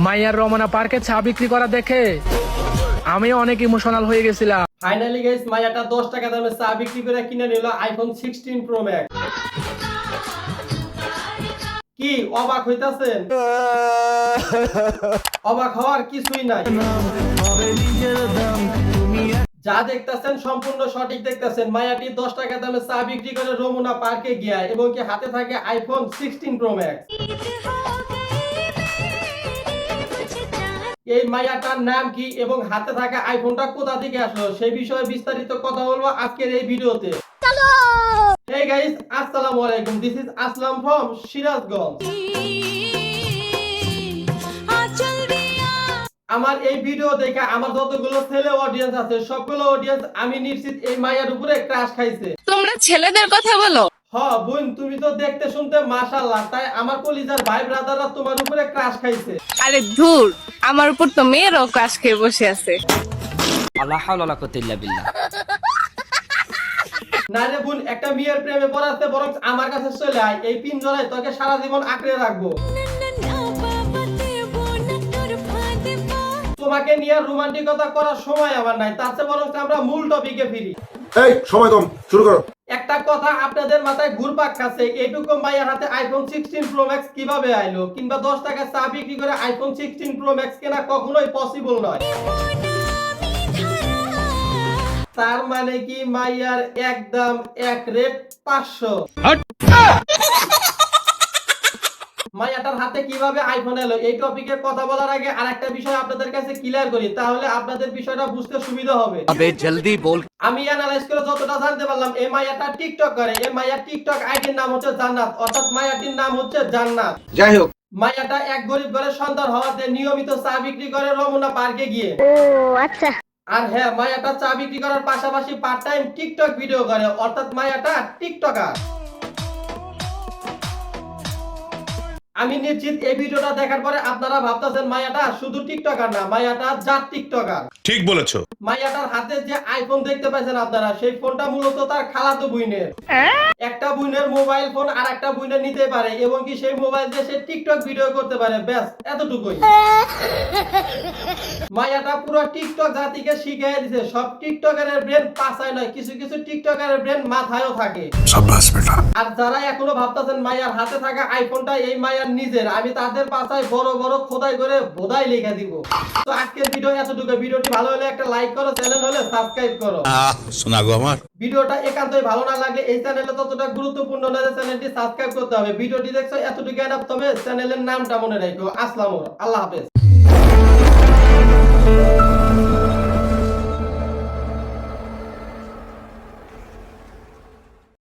মাইয়ার রমনা পার্কে চা বিক্রি করা দেখে আমি অনেক ইমোশনাল হয়ে গেছিলাম। ফাইনালি গাইস মাইয়াটা 10 টাকা দামে চা বিক্রি করে কিনে নিল আইফোন 16 প্রো ম্যাক্স। কি অবাক হইতাছেন? অবাক হওয়ার কিছুই নাই। যা দেখতেছেন সম্পূর্ণ সঠিক দেখতেছেন। মায়াটি 10 টাকা দামে চা বিক্রি করে রমনা পার্কে গিয়া এবং কি হাতে থাকে আইফোন 16 প্রো ম্যাক্স। এই মায়াটার নাম কি এবং হাতে থাকা আইফোনটা কোথা থেকে আসলো সেই বিষয়ে বিস্তারিত কথা বলবো আজকের এই ভিডিওতে। Hey guys, আসসালামু আলাইকুম। This is Aslam from Sirajganj. আমার এই ভিডিও দেখে আমার যতগুলো ছেলে অডিয়েন্স আছে সবগুলো অডিয়েন্স আমি নিশ্চিত এই মায়ার উপরে ক্রাশ খাইছে। তোমরা ছেলেদের কথা বলো? হ্যাঁ বোন, তুমি তো দেখতে শুনতে মাশাআল্লাহ, তাই আমার কলিজার ভাই ব্রাদাররা তোমার উপরে ক্রাশ খাইছে। আরে ধুর, আমার উপর তো মেয়েরাও ক্রাশ খেয়ে বসে আছে। আল্লাহ হাওলা ওয়ালা কুওয়াতা ইল্লা বিল্লাহ। না রে বোন, একটা মেয়ের প্রেমে পড়াতে বরং আমার কাছে চলে আয়, এই পিঞ্জরায় তোকে সারা জীবন আঁকড়ে রাখবো। তোমাকে নিয়ে রোমান্টিকতা করার সময় আমার নাই, তার চেয়ে বরং আমরা মূল টপিকে ফিরি। এই সময় কম, শুরু করো। একটা কথা আপনাদের মাথায় ঘুরপাক খাচ্ছে, এইটুকু মায়ের হাতে আইফোন 16 প্রো ম্যাক্স কিভাবে আইলো, কিংবা 10 টাকা চা বিক্রি করে আইফোন 16 প্রো ম্যাক্স কেনা কখনোই পসিবল নয়। তার মানে কি মাইয়ার একদম এক রেট 500। মাইয়াটার হাতে কিভাবে আইফোন এলো এই টপিকে কথা বলার আগে আরেকটা বিষয় আপনাদের কাছে ক্লিয়ার করি, তাহলে আপনাদের বিষয়টা বুঝতে সুবিধা হবে। আবে জলদি বল। আমি অ্যানালাইজ করে যতটা জানতে পারলাম, এই মাইয়াটা টিকটক করে। এই মাইয়ার টিকটক আইডির নাম হচ্ছে জান্নাত, অর্থাৎ মাইয়াটির নাম হচ্ছে জান্নাত। যাই হোক, মাইয়াটা এক গরিব ঘরের সন্তান হওয়াতে নিয়মিত চা বিক্রি করে রমনা পার্কে গিয়ে। আর হ্যাঁ, মাইয়াটা চা বিক্রি করার পাশাপাশি পার্ট টাইম টিকটক ভিডিও করে, অর্থাৎ মাইয়াটা টিকটকার। আমি নিশ্চিত এই ভিডিওটা দেখার পরে আপনারা ভাবতেছেন মাইয়াটা শুধু টিকটকার না, মাইয়াটা জাত টিকটকার। ঠিক বলেছো। মাইয়াটার হাতে যে আইফোন দেখতে পাচ্ছেন আপনারা, সেই ফোনটা মূলত তার খালাতো বুইনের। একটা বুইনের মোবাইল ফোন আর একটা বুইনের নিতে পারে এবং কি সেই মোবাইল দিয়ে সে টিকটক ভিডিও করতে পারে, ব্যাস এতটুকুই। মাইয়াটা পুরো টিকটক জাতিকে শিখিয়ে দিয়েছে সব টিকটকারের ব্রেন পাছায় নয়, কিছু কিছু টিকটকারের ব্রেন মাথায়ও থাকে। শাবাশ বেটা। আর যারা এখনো ভাবতেছেন মাইয়ার হাতে থাকা আইফোনটা এই মাইয়ার নিজের, আমি তাদের পাছায় বড় বড় খোদাই করে বোধাই লিখে দিব। তো আজকের ভিডিও এতটুকু। ভিডিওটি ভালো হলে একটা লাইক করো, চ্যানেল হলে সাবস্ক্রাইব করো। শোনা গো আমার। ভিডিওটা একান্তই ভালো না লাগলে এই চ্যানেলে ততটা গুরুত্বপূর্ণ নয় যে চ্যানেলটি সাবস্ক্রাইব করতে হবে। ভিডিওটি দেখছো এতটুকু এনাফ, তবে চ্যানেলের নামটা মনে রাখো, আসলাম। আল্লাহ হাফেজ।